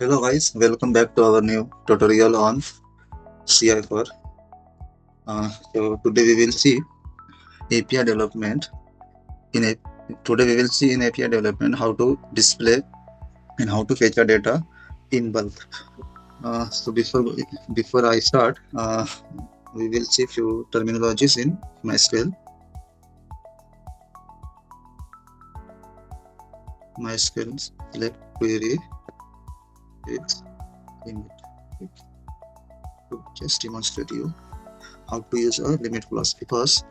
Hello guys, welcome back to our new tutorial on CI4. So today we will see API development. Today we will see in API development how to display and how to fetch a data in bulk. So before I start, we will see few terminologies in MySQL. MySQL select query is limit. To just demonstrate you how to use a limit clause because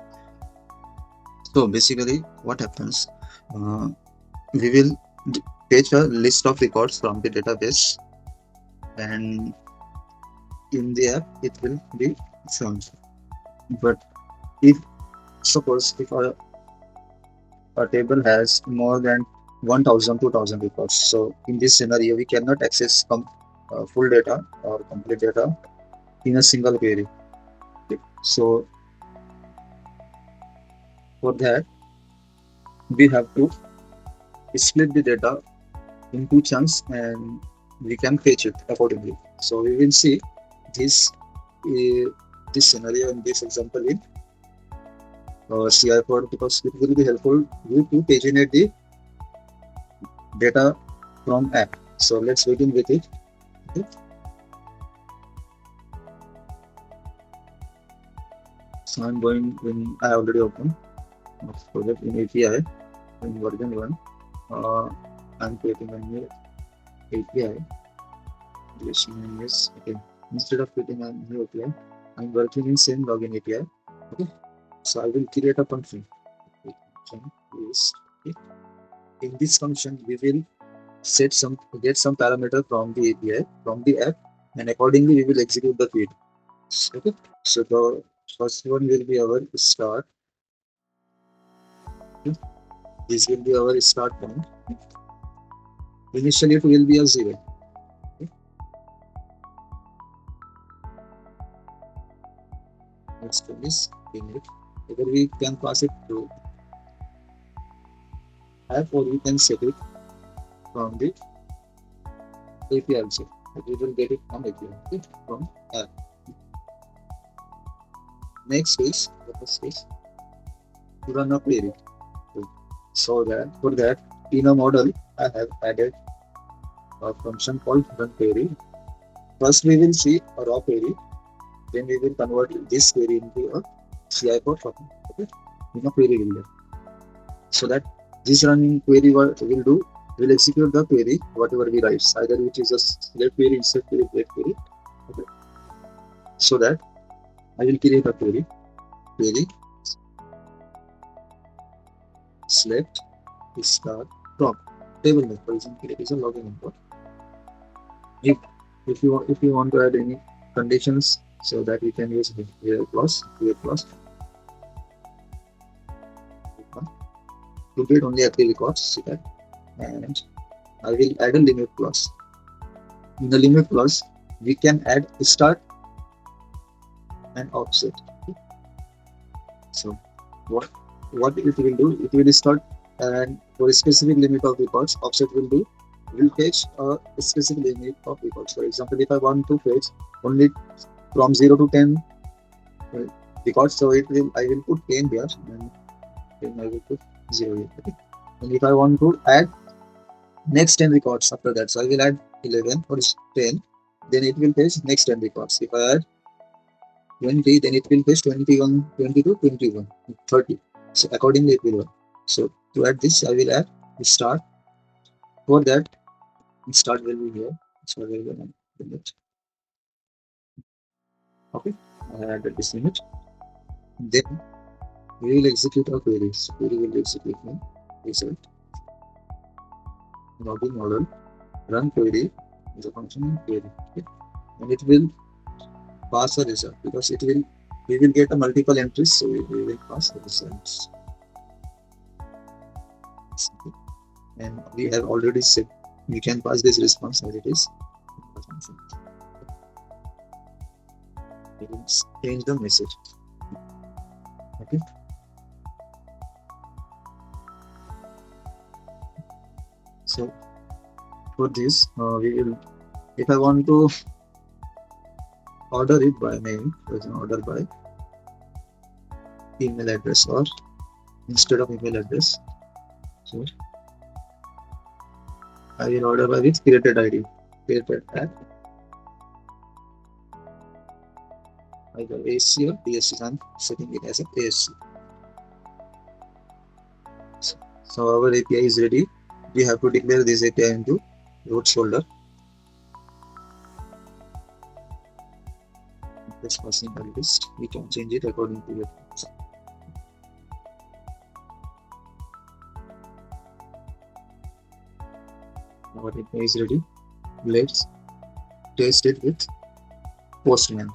so basically what happens, we will fetch a list of records from the database, and in the app it will be shown. But if suppose if a table has more than 1000 2000 records, so in this scenario we cannot access full data or complete data in a single query. So for that we have to split the data in two chunks and we can fetch it accordingly. So we will see this this scenario in this example in CI4 because it will be helpful you to paginate the data from app. So let's begin with it. Okay. So I'm going in. I already opened this project in API in version 1. Uh, I'm creating a new API. This name is okay. Instead of creating a new API, I'm working in same login API. Okay. So I will create a function. Function is okay. In this function, we will get some parameter from the API from the app, and accordingly we will execute the feed. Okay. So the first one will be our start. Okay. This will be our start point. Initially it will be a 0. Okay. Next one is init. Either we can pass it to app or we can set it from the API also. We will get it from API. Okay. From app. Next is the first is to run a query. So that for that in a model I have added a function called run query. First we will see a raw query, then we will convert this query into a CI4 function. Okay, in a query window. So that this running query what will do will execute the query whatever we write, either which is a select query, insert query, get query. Okay. So that I will create a query select start from table name. For example, it is a login import. If if you want to add any conditions so that we can use here clause to get only at the records, see that, and I will add a limit clause. In the limit clause, we can add start and offset. So what it will do? It will start, and for a specific limit of records, offset will fetch a specific limit of records. For example, if I want to fetch only from 0 to 10 records, so I will put 10 here, and then I will put 0 here. Okay. And if I want to add next 10 records after that, so I will add 11 or 10, then it will fetch next 10 records. If I add 20, then it will fetch 21, 22, 21, 30. So accordingly it will work. So to add this, I will add start. For that, start will be here. Start will be on limit. Okay, I added this limit. Then we will execute our queries. Query will execute my result. Login model, run query is a function query. Okay. And it will pass a result because we will get a multiple entries, so we will pass the results. And we have already said we can pass this response as it is. We will change the message. Okay. So for this, we will If I want to order it by name, for example, order by email address or instead of email address, so I will order by with created ID, created at either ASC or DSC. I'm setting it as a ASC. So our API is ready. We have to declare this API into root folder. This passing a list. We can change it according to your. Our API is ready. Let's test it with Postman.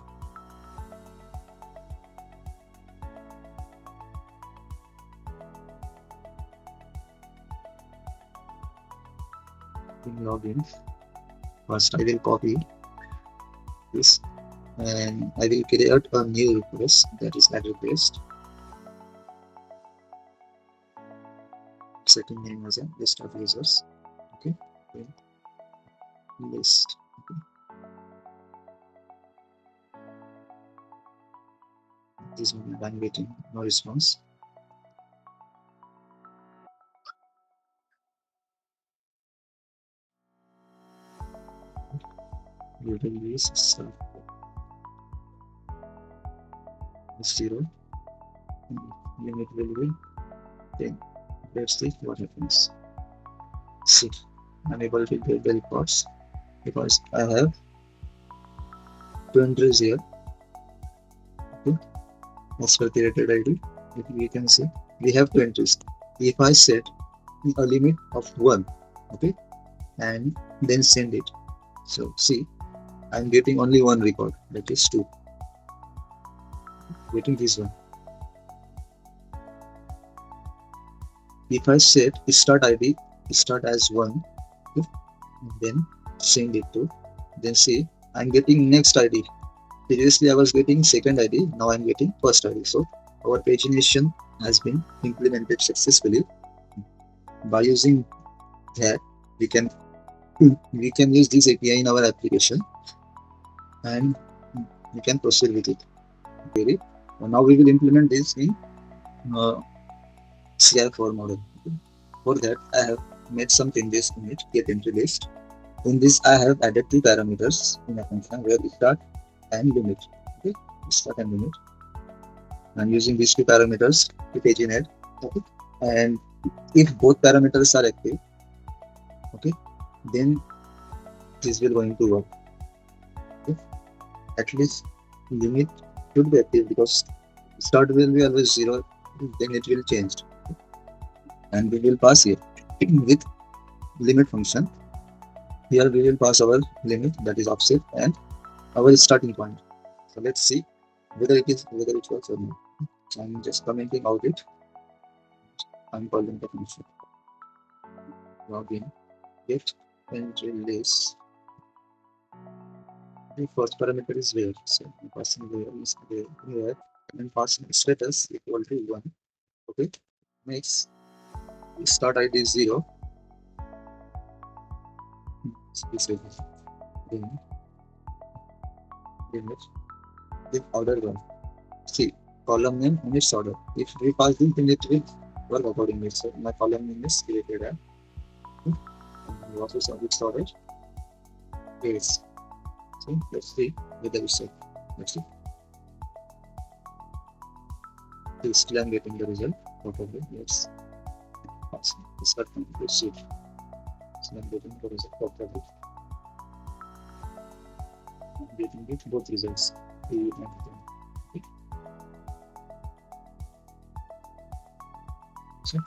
Login. First, I will copy this and I will create a new request, that is add request. Setting name as a list of users. Okay. List. Okay. This one I'm getting no response. You will use 0. Limit will be 10. Let's see what happens. See, I'm able to get the reports because I have 2 entries here. Okay. As per curated ID, if we can see, we have 2 entries. If I set a limit of 1, okay, and then send it. So see, I'm getting only one record, that is 2. Getting this one. If I set start ID, start as 1, okay, then send it to, then see, I'm getting next ID. Previously I was getting second ID, now I'm getting first ID. So our pagination has been implemented successfully. By using that, we can use this API in our application and we can proceed with it. Okay. Now we will implement this in CI4 model. Okay. For that, I have made some changes in it, get entry list. In this, I have added 2 parameters in a function where we start and limit. Okay, start and limit. I'm using these 2 parameters to paginate. Okay, and if both parameters are active, okay, then this will going to work. Okay. At least limit should be active because start will be always 0, then it will change. And we will pass here with limit function. Here we will pass our limit, that is offset, and our starting point. So let's see whether it works or not. So I'm just commenting out it. I'm calling the function login get entry list. The first parameter is where, so I'm passing where is where and passing status equal to 1. Okay, next start ID is 0. Then if order 1. See, column name and its order. If we pass this, then it will work accordingly. So my column name is created at. And we also saw its order is. So let's see whether it's set. Let's see. Still I'm getting the result. Probably let's pass. Start from the sheet. So I'm getting the result properly. I'm getting it both results. A and B. Okay. So